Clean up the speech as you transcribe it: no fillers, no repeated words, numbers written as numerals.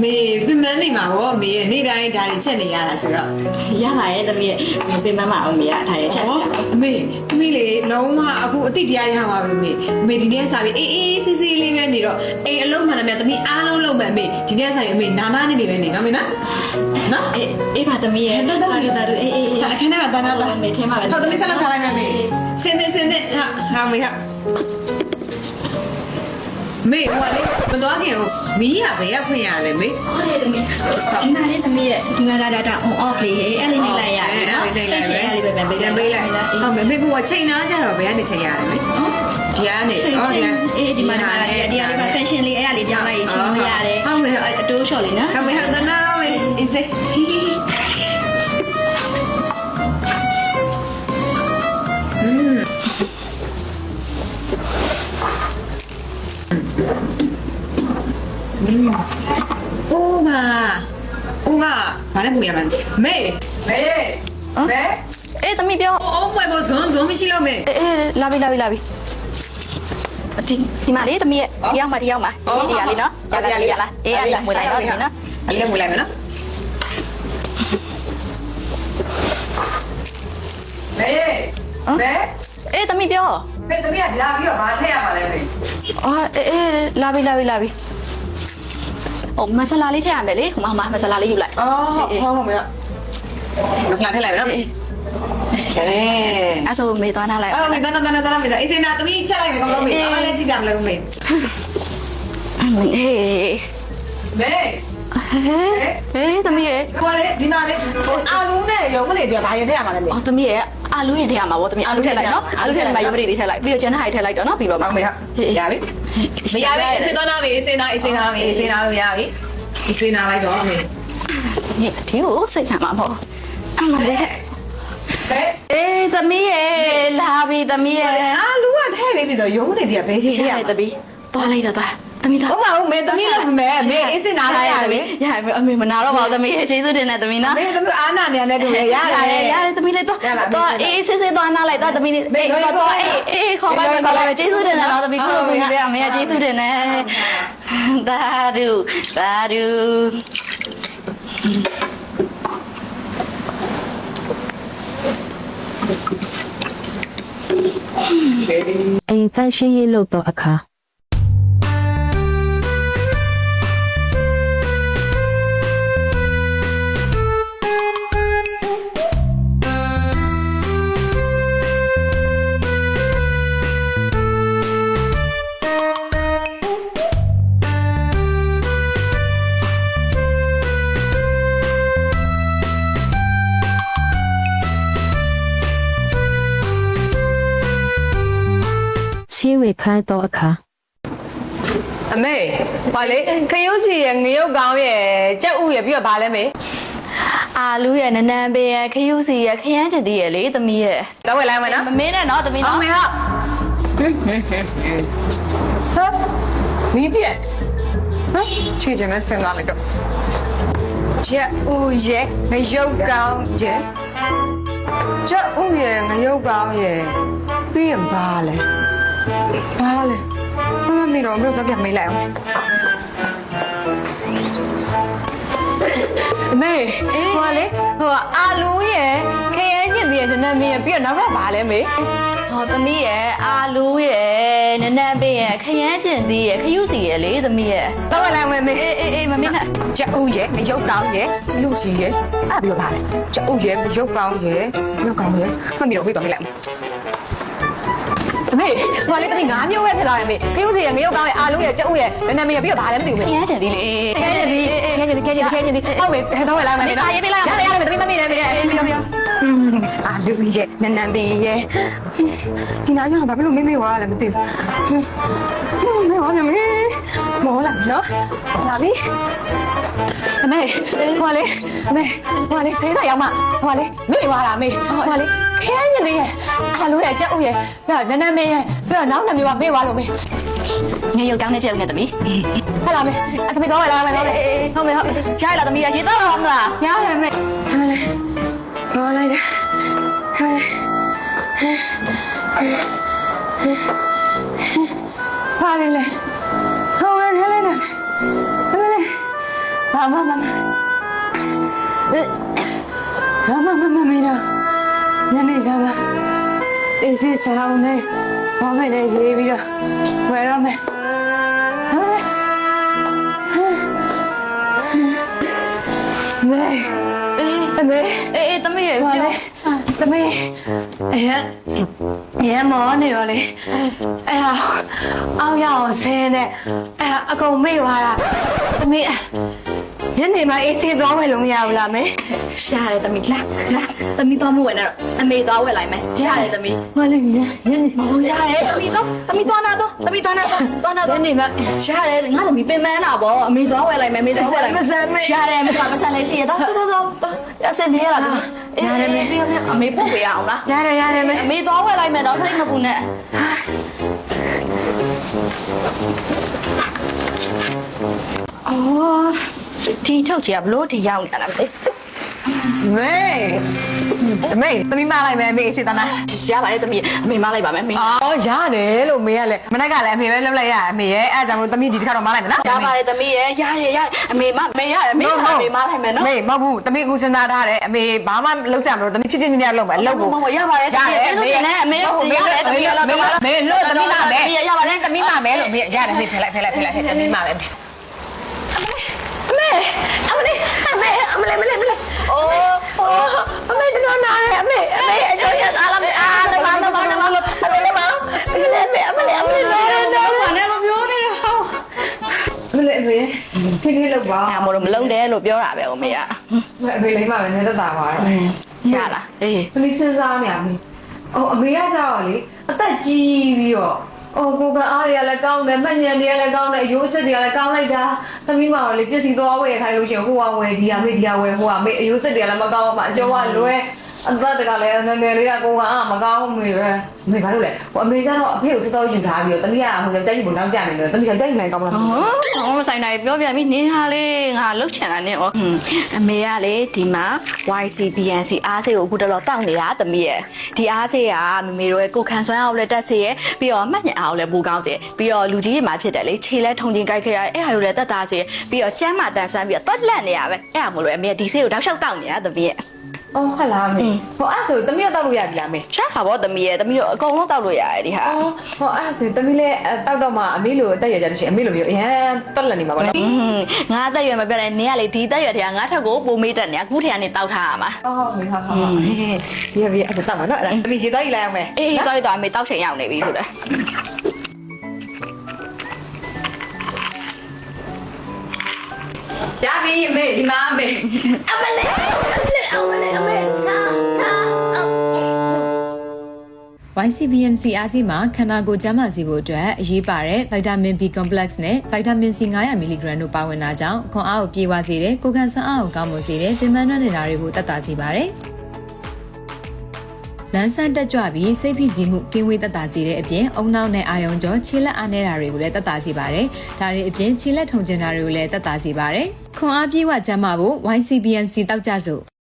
မေပြမန်းနေမှာဗောမေရဲ့နေ့တိုင်းဒါတွေချက်နေရတာဆိုတော့ရပါရဲ့သမီးရဲ့ပြင်မမအောင်မေရထားရဲ့ချက်ဟောမေလေလုံးဝအခုအတိတရားရပါပြီမေဒီနေ့စားပြီးအေးစီစီလေးပဲနေတော့အိမ်အလုံးမှန်တယ်သမီးအားလုံးလုံးမယ်မေဒီနေ့စားရင်မေနာနာနေပဲနေနော်မေနော်အေးပါသမီးရဲ့တာတို့အေးအခန်းထဲမှာတန်းလာမေထဲမှာပဲဟုတ်သမီးဆက်လောက်ထားလိုက်မယ်မေစင်တဲ့ဟာမေဟာမေဟိုလေမတော်ခင်မီးရပဲရခွင့်ရလဲမေဟုတ်တယ်သမီးဒီမှာလေးသမီးရဲ့ဒီမှာဒါ on off လေးအဲ့လေးနေလိုက်ရတယ်နော်အဲ့လေးလိုက်ပဲပြန်ပေးလိုက်ဟုတ်မေဘိုးချိန်နာကြတော့ဘယ်ကနေချိန်ရတယ်မေဒီကနေဒီမှာဒီလေးမှာ fashion လေးအဲ့ဒါလေးပြောင်းလိုက်ချိန်လို့ရတယ်ဟုတ်မေအတိုး short လေးနော်ဟုတ်မေဟုတ်တနာတော့မေအေးစေဦးကဘာနဲ့ပူရမလဲမေအေးသမီးပြောအိုးပွဲဘောဇွန်မရှိလို့မေအေးလာပြီဒီမှာလေးသမီးရဲ့ဒီရောက်မှာဒီရလေးနော်ရလားအေးရလားမွေးလိုက်နော်သမီးနော်အလေးမွေးလိုက်မယ်နော်မေအေးသမီးပြောမေသမီးကလာပြီးတော့ဘာထည့်ရမှာလဲမေအေးလာပြီဟိုမဆလာလေးထည့်ရမယ်လေဟိုမှာမဆလာလေးယူလိုက်ဟုတ်မေမဆလာထည့်လိုက်မယ်နော်အဲ့ဆိုမေသွားနာလိုက်မေသွားနာမေအေးစင်နာသမီးချက်လိုက်မယ်ကောင်းမေအမလည်းကြည့်ကြမလဲမေမေသမီးရဲ့ဟိုလေဒီမှာလေအာလူးနဲ့ရုံမနေတယ်ဘာရင်ထည့်ရမှာလဲမေသမီးရဲ့အာလူးရင်ထည့်ရမှာဗောသမီးအာလူးထည့်လိုက်နော်အာလူးထည့်လိုက်မှရုံမနေသေးထည့်လိုက်ပြီးတော့ကျန်တဲ့ဟာထည့်လိုက်တော့နော်ပြီးတော့မေရပြီမရပြီအစင်သွားနာပြီအစင်နာလို့ရပြီအစင်နာလိုက်တော့မေဒီကိုစိတ်ခံမှာပေါ့အမလေးအေးသမီးရဲ့လာပြီသမီးရဲ့အာလူကထဲလေးပြီဆိုရုံးနေတယ်ဘယ်ချိန်ရလဲသမီးသွားလိုက်တော့သွားသမီးဟုတ်ပါဘူးမေသမီးလည်းမေအစ်စင်နာလိုက်ရတယ်ရအမေမနာတော့ပါဘူးသမီးကျေးဇူးတင်တယ်သမီးနော်မေသမီးအားနာနေတယ်တူရတယ်သမီးလေးတော့အေးစစ်သွားနားလိုက်တော့သမီးလေးတော့အေးခေါ်လိုက်ကျေးဇူးတင်တယ်နော်သမီးခုလိုမျိုးပြအမေကျေးဇူးတင်တယ်သာဓုအိမ်ဖန်ရှင်းရေးလုပ်တော့အခါချေးဝေခိုင်းတော့အခါအမေဘာလဲခရုချီရငရုတ်ကောင်းရကြက်ဥရပြီးတော့ဘာလဲမေအာလူရဲ့နနန်းပေးရခရုစီရခရမ်းချင်သေးရလေသမီးရဲ့တော့ဝယ်လိုက်မယ်နော်မမင်းနဲ့နော်သမီးနော်ဟုတ်မေဟုတ်မီးပြက်ချေချင်မဲ့စင်သွားလိုက်တော့ကြက်ဥရငရုတ်ကောင်းရကြက်ဥရငရုတ်ကောင်းရပြီးရင်ဘာလဲမမေတော့ဘယ်တော့ပြမေးလိုက်အောင်မေဟိုလေဟိုအာလူးရဲ့ခရဲညင်သေးရဲ့နနမင်းရဲ့ပြီးတော့နောက်တော့ဘာလဲမေဟောသမီးရဲ့အာလူးရဲ့နနန်းပေးရဲ့ခရမ်းချင်သေးရဲ့ခရုစီရဲ့လေသမီးရဲ့တော့လိုက်မယ်မေအေးမမင်းနဲ့ကြက်ဥရဲ့ငရုတ်ကောင်းရဲ့လူစီရဲ့အဲ့ပြီးတော့ဘာလဲကြက်ဥရဲ့ငရုတ်ကောင်းရဲ့မမေတော့ဘယ်တော့မေးလိုက်အမေဟိုလေသမီး၅မျိုးပဲထည့်လာတယ်မေခရုစီရငရုတ်ကောင်းရဲ့အာလူးရဲ့ကြက်ဥရဲ့နမင်းရဲ့ပြီးတော့ဘာလဲမသိဘူးမေခရမ်းချင်သေးလေခရမ်းချင်သေးဟုတ်မေတော့လိုက်မယ်စာရေးပေးလိုက်ရတယ်သမီးမမေ့နဲ့မေပြောအာလူးရဲ့နမင်းရဲ့ဒီနားကျဘာဖြစ်လို့မေ့သွားလဲမသိဘူးမေ့သွားပြီမောလာနော်လာပြီအမေဟိုလေဆေးတာရောက်မှဟိုလေမေ့သွားတာမေဟိုလေခရမ်းချင်သေးရဲ့အာလူးရဲ့ကြက်ဥရဲ့ပြီးတော့နမင်းရဲ့ပြီးတော့နောက်2မျိုးကမေ့သွားလို့မေငရုတ်ကောင်းတဲ့ချက်ဦးနဲ့သမီးဟဲ့လားမေသမီးတော့လာမယ်ဟုတ်ကြားရလားသမီးရရေတော့မလားရတယ်မေဟောလိုက်တာဟာလေဟောလေဟဲ့လေ မင်းတို့ညနေကျမှအေးစစ်ဆောင်နေဘာမှလည်းရေးပြီးတော့ဝယ်တော့မယ်မေအေးတမီးရဲ့ ဘာလဲသမီးအဲမောနေရောလေအဲအောက်ရအောင်ဆင်းနေအဲအကုန်မေ့သွားတာသမီးညနေမှအေးဆေးသွားမယ်လို့မရဘူးလားမေ ရှားတယ်တမီးလာတမီးတော့မဝယ်နဲ့တော့အမေသွားဝယ်လိုက်မယ်ရှားတယ်တမီး ဘာလဲညနေမဟုတ်ရတယ်တမီးသွားနာတော့ညနေမှ ရှားတယ်ငါသမီးပင်မန်းတာပေါ့အမေသွားဝယ်လိုက်မယ်မေသွားဝယ်လိုက်မယ်ရှားတယ်မဆန်လေးရှိရတော့အစင်မေးရလားတမီးရတယ်မေအမေပို့ပေးရအောင်လား ရတယ်မေ အမေသွားဝယ်လိုက်မယ်တော့စိတ်မပူနဲ့အော်ဒီထုတ်ကြီးကဘလို့ဒီရောက်နေတာလဲမေသမီးမလိုက်မယ်မေအေးစေတနာ ရပါတယ်တမီးအမေမလိုက်ပါမယ်မေ အော်ရတယ်လို့မေကလည်းမနက်ကလည်းအမေပဲလှုပ်လိုက်ရအမေရဲ့အဲဒါကြောင့်သမီးဒီတစ်ခါတော့မလိုက်မယ်နော် ရပါတယ်တမီးရဲ့ရတယ်အမေမမေရတယ်မေမလိုက်မယ်နော် မေမဟုတ်ဘူးသမီးအခုစဉ်းစားထားတယ်အမေဘာမှလုပ်ကြမလို့သမီးဖြစ်ဖြစ်မြမြလုပ်မယ်လုပ်ဖို့ မဟုတ်ရပါတယ်အမေရတယ်တမီးရမေတယ်လို့သမီးလာမယ် ရပါတယ် သမီးမမယ်လို့မေရတယ်မေဖယ်လိုက်သမီးမမယ်အမေအိုးအမေတော့နားရအမေအကျိုးရအားလားတမန်အမေဘာနဲ့မပြောနေတော့ဖိဖိလောက်ပါ အမလို့မလုံးတယ်လို့ပြောတာပဲအမေက အမေလေးမပဲနဲ့သက်တာပါတော့ ရလားအေး သမီးစဉ်းစားနေအမေအမေကကြောက်လေအသက်ကြီးပြီးတော့ကိုကအားရလည်းကောင်းတယ်မှတ်ဉာဏ်တွေကလည်းကောင်းတယ်အယိုးစစ်တွေကလည်းကောင်းလိုက်တာသမီးမတော်လေပြည့်စီသွားဝယ်ခိုင်းလို့ရှိရင်ဟိုကဝယ်ဒီကမေးဒီကဝယ်ဟိုကမေးအယိုးစစ်တွေကလည်းမကောင်းမှအကျော်ကလွဲအသက်တကလည်းငယ်ငယ်လေးကကိုကမကောင်းမေပဲမေဘာလို့လဲဟိုအမေကတော့အဖေကိုစတော့ယူထားပြီးတော့သမီးကဟိုကြောက်ကြီးဘုံနောက်ကျနေတယ်သမီးကကြောက်နေကောင်းမလား ဟောမဆိုင်နိုင်ပြောပြပြီနင်းဟာလေးငါလှုပ်ချင်တာနင်းအမေကလေဒီမှာ YCBNC အားစိတ်ကိုအခုတော့တောက်နေတာတမီးရဲ့ဒီအားစိတ်ကမမေတို့ရဲ့ကိုခံဆွမ်းအောင်လည်းတက်စေရဲ့ပြီးတော့မှတ်ညံအောင်လည်းပူကောင်းစေပြီးတော့လူကြီးတွေမှာဖြစ်တယ်လေခြေလဲထုံချင်းကြိုက်ခဲ့ရအဲ့ဟာလိုလည်းတက်သားစေပြီးတော့ကျမ်းမာတန်ဆန်းပြီးတော့တွက်လက်နေရပဲအဲ့ဟာမို့လို့အမေကဒီစိတ်ကိုတောက်လျှောက်တောက်နေတာတမီးရဲ့ အော်ဟုတ်လားမေဟိုအဲ့ဆိုသမီးတော့တောက်လို့ရပြီလားမေ ရှားပါဗောတမီးရဲ့တမီးတို့အကုန်လုံးတောက်လို့ရတယ်ဒီဟာ အော်ဟိုအဲ့ဆိုသမီးလည်းတောက်တော့မှအမေလိုတက်ရကြလို့ရှိရင်အမေလိုမျိုးအရင်တက်လက်နေမှာပါနော် ငါတက်ရွယ်မပြတ်တဲ့နင်းကလေဒီတက်ရွယ်တွေကငါထက်ကိုပိုမေးတက်နေတာခုထဲကနေတောက်ထားရမှာ အော်မေဟုတ်ဒီအဲ့ဒါတောက်မှာနော်အဲ့ဒါသမီးရေတော့ကြီးလိုက်အောင်မေ အေးတောက်ရတော့အမေတောက်ချိန်ရောက်နေပြီလို့လေရပြီအမေဒီမှာအမေ YCBNC အားကြီးမှာခန္ဓာကိုယ်ကျန်းမာစေဖို့အတွက်အရေးပါတဲ့ဗိုက်တာမင် B complex နဲ့ဗိုက်တာမင် C 900 mg တို့ပါဝင်တာကြောင့်ခွန်အားကိုပြေဝစေတဲ့ကိုယ်ခံစွမ်းအားကိုကောင်းမွန်စေတဲ့ပြင်ပန်းနှံ့နေတာတွေကိုတက်တာစေပါတယ်။လမ်းဆန်းတက်ကြွပြီးစိတ်ဖိစီးမှုကင်းဝေးတက်တာစေတဲ့အပြင်အုံနောက်နဲ့အာယုံကြောခြေလက်အားနေတာတွေကိုလည်းတက်တာစေပါတယ်။ဒါတွေအပြင်ခြေလက်ထုံကျင်တာတွေကိုလည်းတက်တာစေပါတယ်။ခွန်အားပြေဝကျန်းမာဖို့ YCBNC တောက်ကြစို့